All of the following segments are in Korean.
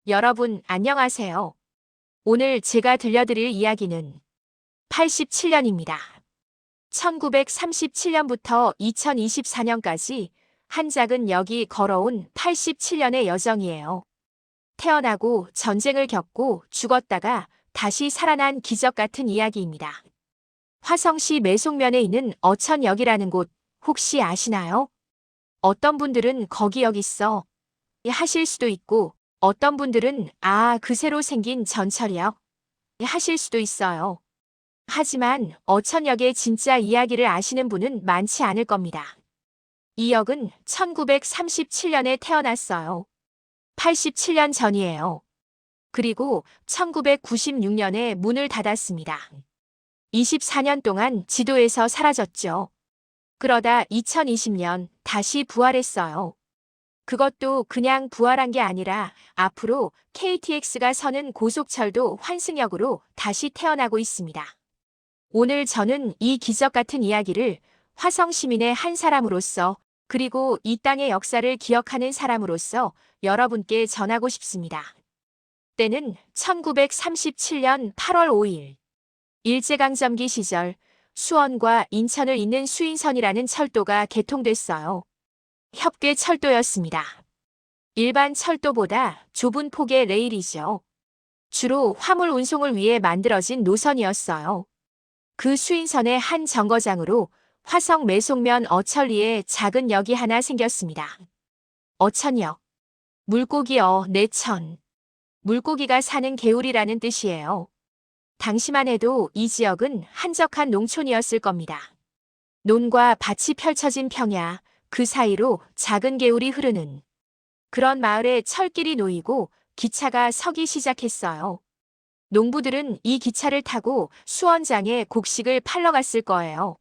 여러분, 안녕하세요. 오늘 제가 들려드릴 이야기는 87년입니다. 1937년부터 2024년까지 한 작은 역이 걸어온 87년의 여정이에요. 태어나고 전쟁을 겪고 죽었다가 다시 살아난 기적 같은 이야기입니다. 화성시 매송면에 있는 어천역이라는 곳 혹시 아시나요? 어떤 분들은 거기 역 있어 하실 수도 있고 어떤 분들은 그 새로 생긴 전철이요 하실 수도 있어요. 하지만 어천역의 진짜 이야기를 아시는 분은 많지 않을 겁니다. 이 역은 1937년에 태어났어요. 87년 전이에요. 그리고 1996년에 문을 닫았습니다. 24년 동안 지도에서 사라졌죠. 그러다 2020년 다시 부활했어요. 그것도 그냥 부활한 게 아니라 앞으로 KTX가 서는 고속철도 환승역으로 다시 태어나고 있습니다. 오늘 저는 이 기적 같은 이야기를 화성 시민의 한 사람으로서 그리고 이 땅의 역사를 기억하는 사람으로서 여러분께 전하고 싶습니다. 때는 1937년 8월 5일. 일제강점기 시절 수원과 인천을 잇는 수인선이라는 철도가 개통됐어요. 협궤철도였습니다. 일반 철도보다 좁은 폭의 레일이죠. 주로 화물 운송을 위해 만들어진 노선이었어요. 그 수인선의 한 정거장으로 화성 매송면 어천리에 작은 역이 하나 생겼습니다. 어천역. 물고기어 내천. 물고기가 사는 개울이라는 뜻이에요. 당시만 해도 이 지역은 한적한 농촌이었을 겁니다. 논과 밭이 펼쳐진 평야, 그 사이로 작은 개울이 흐르는 그런 마을에 철길이 놓이고 기차가 서기 시작했어요. 농부들은 이 기차를 타고 수원장에 곡식을 팔러 갔을 거예요.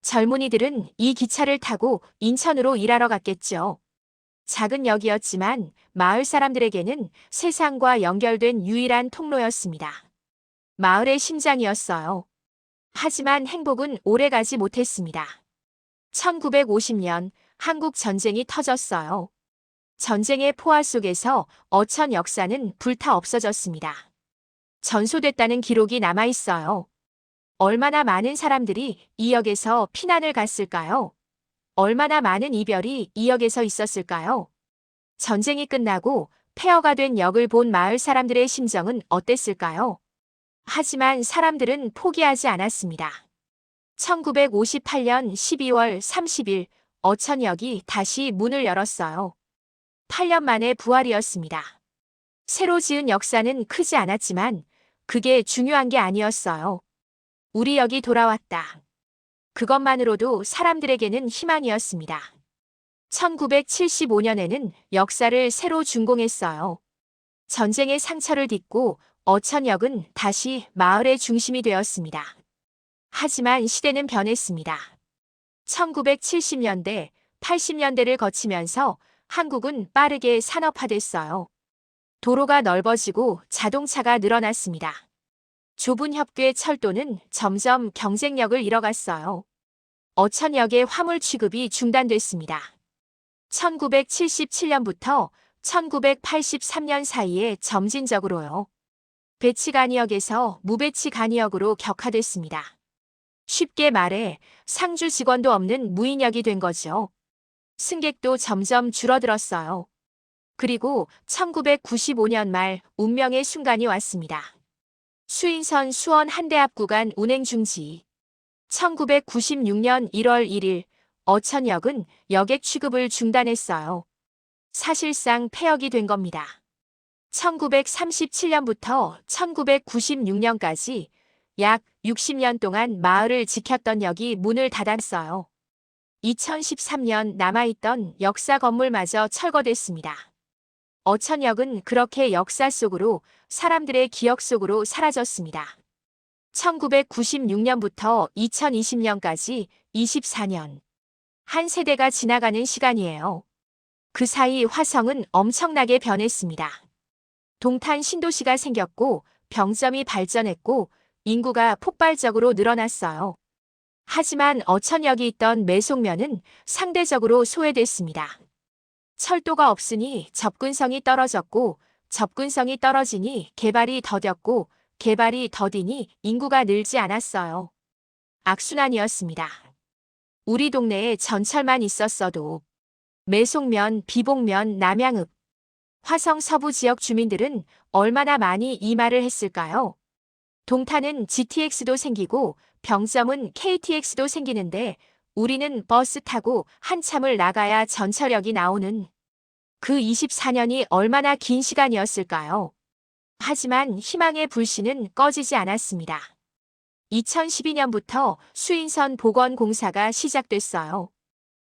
젊은이들은 이 기차를 타고 인천으로 일하러 갔겠죠. 작은 역이었지만 마을 사람들에게는 세상과 연결된 유일한 통로였습니다. 마을의 심장이었어요. 하지만 행복은 오래가지 못했습니다. 1950년 한국 전쟁이 터졌어요. 전쟁의 포화 속에서 어천 역사는 불타 없어졌습니다. 전소됐다는 기록이 남아있어요. 얼마나 많은 사람들이 이 역에서 피난을 갔을까요? 얼마나 많은 이별이 이 역에서 있었을까요? 전쟁이 끝나고 폐허가 된 역을 본 마을 사람들의 심정은 어땠을까요? 하지만 사람들은 포기하지 않았습니다. 1958년 12월 30일 어천역이 다시 문을 열었어요. 8년 만에 부활이었습니다. 새로 지은 역사는 크지 않았지만 그게 중요한 게 아니었어요. 우리 역이 돌아왔다. 그것만으로도 사람들에게는 희망이었습니다. 1975년에는 역사를 새로 준공했어요. 전쟁의 상처를 딛고 어천역은 다시 마을의 중심이 되었습니다. 하지만 시대는 변했습니다. 1970년대, 80년대를 거치면서 한국은 빠르게 산업화됐어요. 도로가 넓어지고 자동차가 늘어났습니다. 좁은 협궤 철도는 점점 경쟁력을 잃어갔어요. 어천역의 화물 취급이 중단됐습니다. 1977년부터 1983년 사이에 점진적으로요. 배치간이역에서 무배치간이역으로 격화됐습니다. 쉽게 말해 상주 직원도 없는 무인역이 된 거죠. 승객도 점점 줄어들었어요. 그리고 1995년 말 운명의 순간이 왔습니다. 수인선 수원 한대앞 구간 운행 중지. 1996년 1월 1일 어천역은 여객 취급을 중단했어요. 사실상 폐역이 된 겁니다. 1937년부터 1996년까지 약 60년 동안 마을을 지켰던 역이 문을 닫았어요. 2013년 남아있던 역사 건물마저 철거됐습니다. 어천역은 그렇게 역사 속으로 사람들의 기억 속으로 사라졌습니다. 1996년부터 2020년까지 24년. 한 세대가 지나가는 시간이에요. 그 사이 화성은 엄청나게 변했습니다. 동탄 신도시가 생겼고 병점이 발전했고 인구가 폭발적으로 늘어났어요. 하지만 어천역이 있던 매송면은 상대적으로 소외됐습니다. 철도가 없으니 접근성이 떨어졌고 접근성이 떨어지니 개발이 더뎠고 개발이 더디니 인구가 늘지 않았어요. 악순환이었습니다. 우리 동네에 전철만 있었어도 매송면, 비봉면, 남양읍, 화성 서부 지역 주민들은 얼마나 많이 이 말을 했을까요? 동탄은 GTX도 생기고 병점은 KTX도 생기는데 우리는 버스 타고 한참을 나가야 전철역이 나오는 그 24년이 얼마나 긴 시간이었을까요? 하지만 희망의 불씨는 꺼지지 않았습니다. 2012년부터 수인선 복원 공사가 시작됐어요.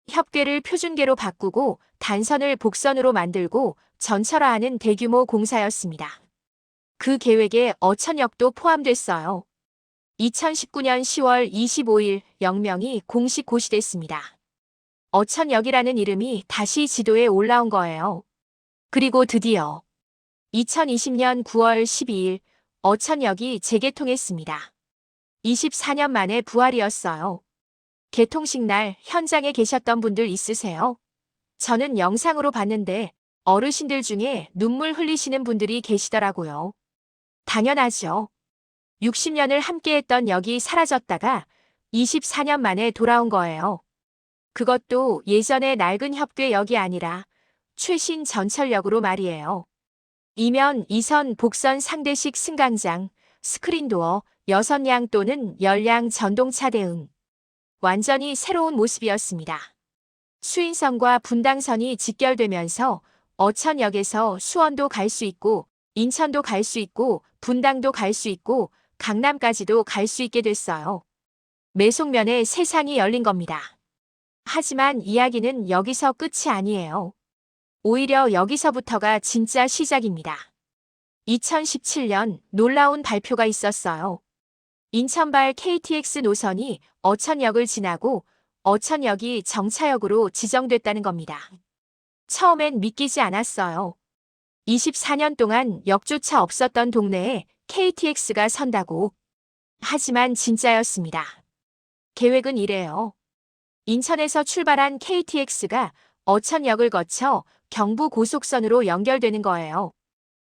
협궤를 표준궤로 바꾸고 단선을 복선으로 만들고 전철화하는 대규모 공사였습니다. 그 계획에 어천역도 포함됐어요. 2019년 10월 25일 영명이 공식 고시됐습니다. 어천역이라는 이름이 다시 지도에 올라온 거예요. 그리고 드디어 2020년 9월 12일 어천역이 재개통했습니다. 24년 만에 부활이었어요. 개통식 날 현장에 계셨던 분들 있으세요? 저는 영상으로 봤는데 어르신들 중에 눈물 흘리시는 분들이 계시더라고요. 당연하죠. 60년을 함께했던 역이 사라졌다가 24년 만에 돌아온 거예요. 그것도 예전의 낡은 협궤역이 아니라 최신 전철역으로 말이에요. 이면 2선 복선 상대식 승강장, 스크린도어, 6량 또는 10량 전동차 대응. 완전히 새로운 모습이었습니다. 수인선과 분당선이 직결되면서 어천역에서 수원도 갈 수 있고 인천도 갈 수 있고 분당도 갈 수 있고 강남까지도 갈 수 있게 됐어요. 매송면에 세상이 열린 겁니다. 하지만 이야기는 여기서 끝이 아니에요. 오히려 여기서부터가 진짜 시작입니다. 2017년 놀라운 발표가 있었어요. 인천발 KTX 노선이 어천역을 지나고 어천역이 정차역으로 지정됐다는 겁니다. 처음엔 믿기지 않았어요. 24년 동안 역조차 없었던 동네에 KTX가 선다고. 하지만 진짜였습니다. 계획은 이래요. 인천에서 출발한 KTX가 어천역을 거쳐 경부 고속선으로 연결되는 거예요.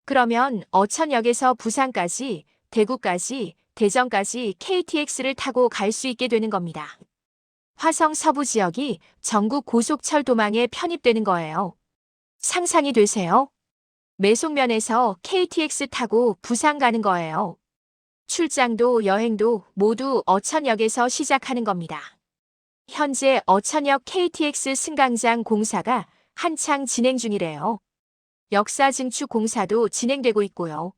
그러면 어천역에서 부산까지, 대구까지, 대전까지 KTX를 타고 갈 수 있게 되는 겁니다. 화성 서부 지역이 전국 고속철도망에 편입되는 거예요. 상상이 되세요? 매송면에서 KTX 타고 부산 가는 거예요. 출장도 여행도 모두 어천역에서 시작하는 겁니다. 현재 어천역 KTX 승강장 공사가 한창 진행 중이래요. 역사 증축 공사도 진행되고 있고요.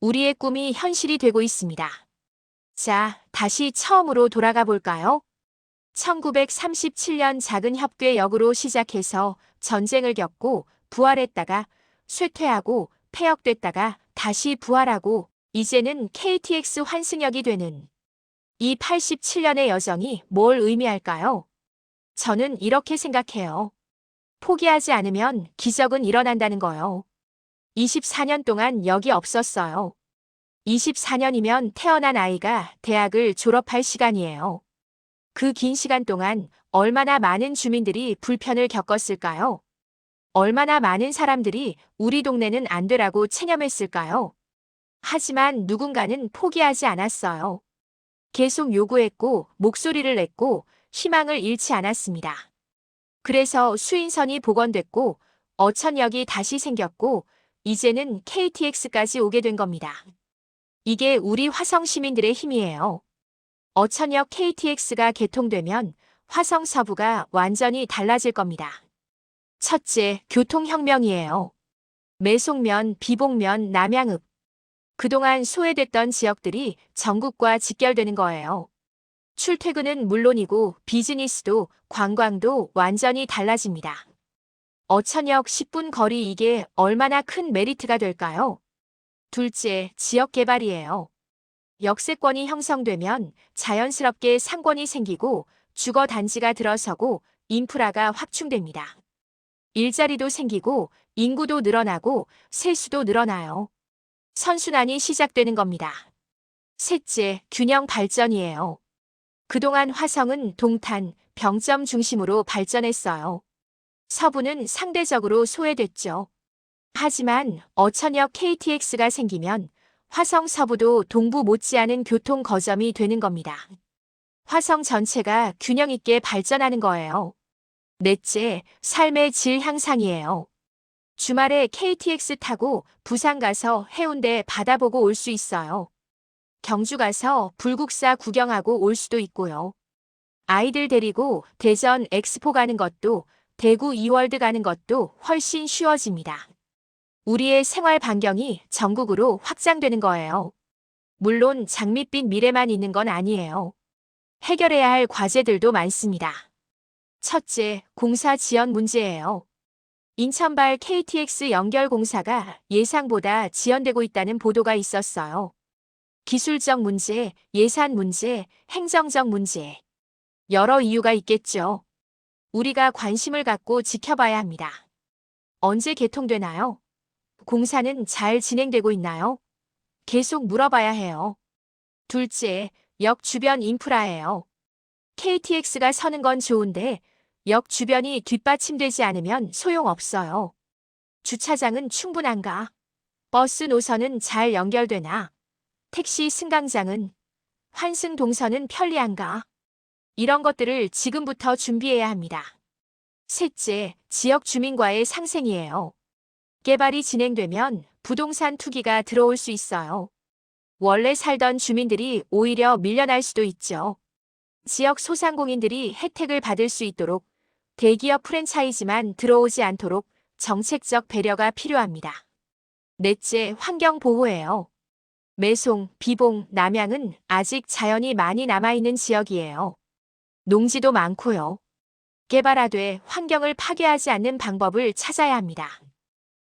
우리의 꿈이 현실이 되고 있습니다. 자, 다시 처음으로 돌아가 볼까요? 1937년 작은 협궤역으로 시작해서 전쟁을 겪고 부활했다가 쇠퇴하고 폐역됐다가 다시 부활하고 이제는 KTX 환승역이 되는 이 87년의 여정이 뭘 의미할까요? 저는 이렇게 생각해요. 포기하지 않으면 기적은 일어난다는 거요. 24년 동안 역이 없었어요. 24년이면 태어난 아이가 대학을 졸업할 시간이에요. 그 긴 시간 동안 얼마나 많은 주민들이 불편을 겪었을까요? 얼마나 많은 사람들이 우리 동네는 안 되라고 체념했을까요? 하지만 누군가는 포기하지 않았어요. 계속 요구했고 목소리를 냈고 희망을 잃지 않았습니다. 그래서 수인선이 복원됐고 어천역이 다시 생겼고 이제는 KTX까지 오게 된 겁니다. 이게 우리 화성 시민들의 힘이에요. 어천역 KTX가 개통되면 화성 서부가 완전히 달라질 겁니다. 첫째, 교통혁명이에요. 매송면, 비봉면, 남양읍. 그동안 소외됐던 지역들이 전국과 직결되는 거예요. 출퇴근은 물론이고 비즈니스도 관광도 완전히 달라집니다. 어천역 10분 거리 이게 얼마나 큰 메리트가 될까요? 둘째, 지역 개발이에요. 역세권이 형성되면 자연스럽게 상권이 생기고 주거 단지가 들어서고 인프라가 확충됩니다. 일자리도 생기고 인구도 늘어나고 세수도 늘어나요. 선순환이 시작되는 겁니다. 셋째, 균형 발전이에요. 그동안 화성은 동탄, 병점 중심으로 발전했어요. 서부는 상대적으로 소외됐죠. 하지만 어천역 KTX가 생기면 화성 서부도 동부 못지않은 교통 거점이 되는 겁니다. 화성 전체가 균형 있게 발전하는 거예요. 넷째, 삶의 질 향상이에요. 주말에 KTX 타고 부산 가서 해운대 바다 보고 올 수 있어요. 경주 가서 불국사 구경하고 올 수도 있고요. 아이들 데리고 대전 엑스포 가는 것도 대구 이월드 가는 것도 훨씬 쉬워집니다. 우리의 생활 반경이 전국으로 확장되는 거예요. 물론 장밋빛 미래만 있는 건 아니에요. 해결해야 할 과제들도 많습니다. 첫째, 공사 지연 문제예요. 인천발 KTX 연결 공사가 예상보다 지연되고 있다는 보도가 있었어요. 기술적 문제, 예산 문제, 행정적 문제. 여러 이유가 있겠죠. 우리가 관심을 갖고 지켜봐야 합니다. 언제 개통되나요? 공사는 잘 진행되고 있나요? 계속 물어봐야 해요. 둘째, 역 주변 인프라예요. KTX가 서는 건 좋은데 역 주변이 뒷받침되지 않으면 소용없어요. 주차장은 충분한가? 버스 노선은 잘 연결되나? 택시 승강장은? 환승 동선은 편리한가? 이런 것들을 지금부터 준비해야 합니다. 셋째, 지역 주민과의 상생이에요. 개발이 진행되면 부동산 투기가 들어올 수 있어요. 원래 살던 주민들이 오히려 밀려날 수도 있죠. 지역 소상공인들이 혜택을 받을 수 있도록 대기업 프랜차이즈만 들어오지 않도록 정책적 배려가 필요합니다. 넷째, 환경 보호예요. 매송, 비봉, 남양은 아직 자연이 많이 남아있는 지역이에요. 농지도 많고요. 개발하되 환경을 파괴하지 않는 방법을 찾아야 합니다.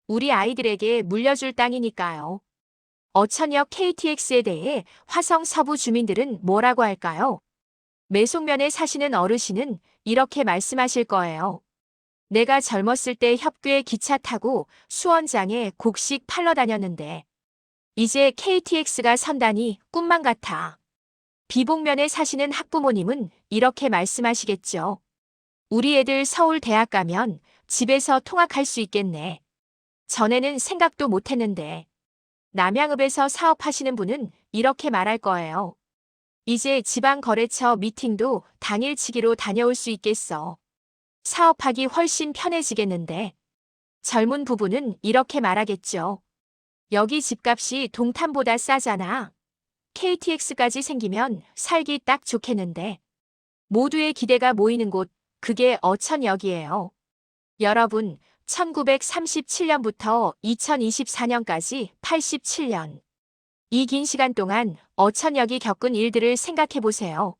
우리 아이들에게 물려줄 땅이니까요. 어천역 KTX에 대해 화성 서부 주민들은 뭐라고 할까요? 매송면에 사시는 어르신은 이렇게 말씀하실 거예요. 내가 젊었을 때 협교에 기차 타고 수원장에 곡식 팔러 다녔는데 이제 KTX가 선다니 꿈만 같아. 비봉면에 사시는 학부모님은 이렇게 말씀하시겠죠. 우리 애들 서울 대학 가면 집에서 통학할 수 있겠네. 전에는 생각도 못했는데. 남양읍에서 사업하시는 분은 이렇게 말할 거예요. 이제 지방거래처 미팅도 당일치기로 다녀올 수 있겠어. 사업하기 훨씬 편해지겠는데. 젊은 부부는 이렇게 말하겠죠. 여기 집값이 동탄보다 싸잖아. KTX까지 생기면 살기 딱 좋겠는데. 모두의 기대가 모이는 곳, 그게 어천역이에요. 여러분, 1937년부터 2024년까지 87년. 이 긴 시간 동안 어천역이 겪은 일들을 생각해 보세요.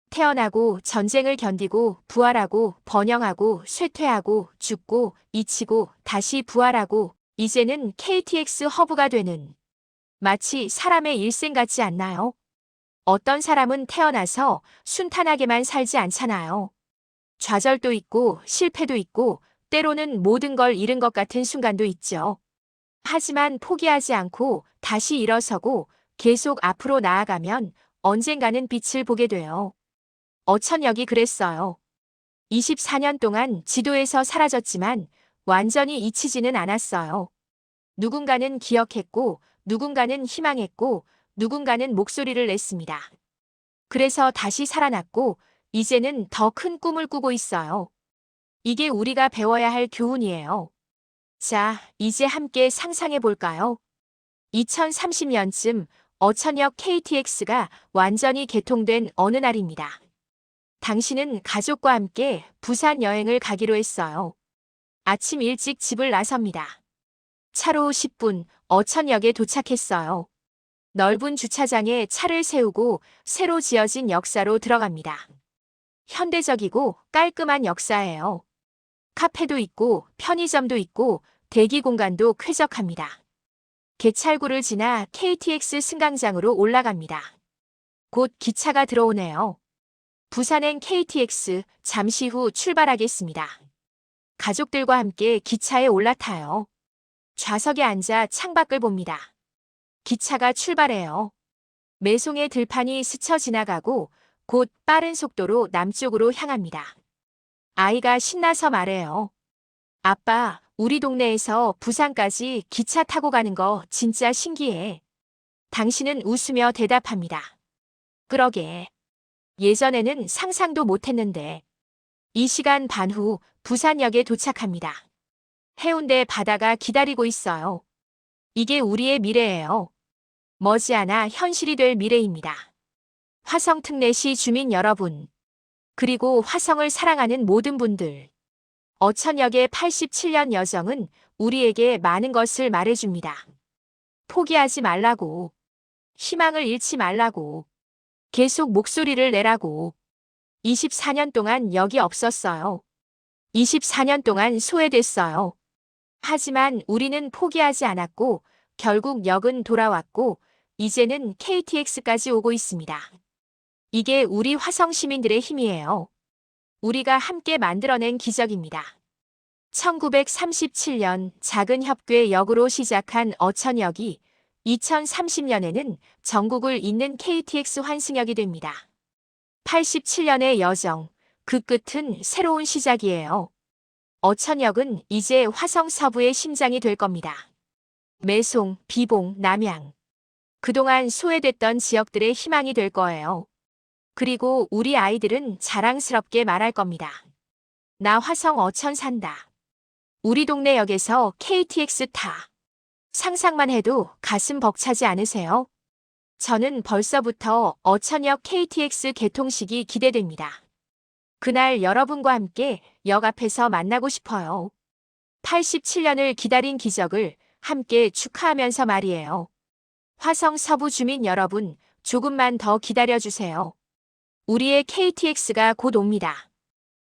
태어나고 전쟁을 견디고 부활하고 번영하고 쇠퇴하고 죽고 잊히고 다시 부활하고 이제는 KTX 허브가 되는 마치 사람의 일생 같지 않나요? 어떤 사람은 태어나서 순탄하게만 살지 않잖아요. 좌절도 있고 실패도 있고 때로는 모든 걸 잃은 것 같은 순간도 있죠. 하지만 포기하지 않고 다시 일어서고 계속 앞으로 나아가면 언젠가는 빛을 보게 돼요. 어천역이 그랬어요. 24년 동안 지도에서 사라졌지만 완전히 잊히지는 않았어요. 누군가는 기억했고, 누군가는 희망했고, 누군가는 목소리를 냈습니다. 그래서 다시 살아났고, 이제는 더 큰 꿈을 꾸고 있어요. 이게 우리가 배워야 할 교훈이에요. 자, 이제 함께 상상해 볼까요? 2030년쯤 어천역 KTX가 완전히 개통된 어느 날입니다. 당신은 가족과 함께 부산 여행을 가기로 했어요. 아침 일찍 집을 나섭니다. 차로 10분 어천역에 도착했어요. 넓은 주차장에 차를 세우고 새로 지어진 역사로 들어갑니다. 현대적이고 깔끔한 역사예요. 카페도 있고 편의점도 있고 대기 공간도 쾌적합니다. 개찰구를 지나 KTX 승강장으로 올라갑니다. 곧 기차가 들어오네요. 부산행 KTX 잠시 후 출발하겠습니다. 가족들과 함께 기차에 올라타요. 좌석에 앉아 창밖을 봅니다. 기차가 출발해요. 매송의 들판이 스쳐 지나가고 곧 빠른 속도로 남쪽으로 향합니다. 아이가 신나서 말해요. 아빠, 우리 동네에서 부산까지 기차 타고 가는 거 진짜 신기해. 당신은 웃으며 대답합니다. 그러게. 예전에는 상상도 못했는데. 2시간 반 후 부산역에 도착합니다. 해운대 바다가 기다리고 있어요. 이게 우리의 미래예요. 머지않아 현실이 될 미래입니다. 화성 특례시 주민 여러분, 그리고 화성을 사랑하는 모든 분들. 어천역의 87년 여정은 우리에게 많은 것을 말해줍니다. 포기하지 말라고, 희망을 잃지 말라고, 계속 목소리를 내라고. 24년 동안 역이 없었어요. 24년 동안 소외됐어요. 하지만 우리는 포기하지 않았고, 결국 역은 돌아왔고, 이제는 KTX까지 오고 있습니다. 이게 우리 화성 시민들의 힘이에요. 우리가 함께 만들어낸 기적입니다. 1937년 작은 협괴역으로 시작한 어천역이 2030년에는 전국을 잇는 KTX 환승역이 됩니다. 87년의 여정, 그 끝은 새로운 시작이에요. 어천역은 이제 화성 서부의 심장이 될 겁니다. 매송, 비봉, 남양. 그동안 소외됐던 지역들의 희망이 될 거예요. 그리고 우리 아이들은 자랑스럽게 말할 겁니다. 나 화성 어천 산다. 우리 동네 역에서 KTX 타. 상상만 해도 가슴 벅차지 않으세요? 저는 벌써부터 어천역 KTX 개통식이 기대됩니다. 그날 여러분과 함께 역 앞에서 만나고 싶어요. 87년을 기다린 기적을 함께 축하하면서 말이에요. 화성 서부 주민 여러분, 조금만 더 기다려주세요. 우리의 KTX가 곧 옵니다.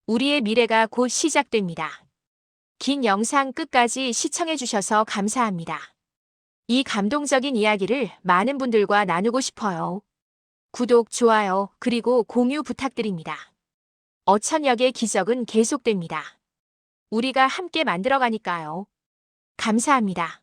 우리의 미래가 곧 시작됩니다. 긴 영상 끝까지 시청해주셔서 감사합니다. 이 감동적인 이야기를 많은 분들과 나누고 싶어요. 구독, 좋아요, 그리고 공유 부탁드립니다. 어천역의 기적은 계속됩니다. 우리가 함께 만들어가니까요. 감사합니다.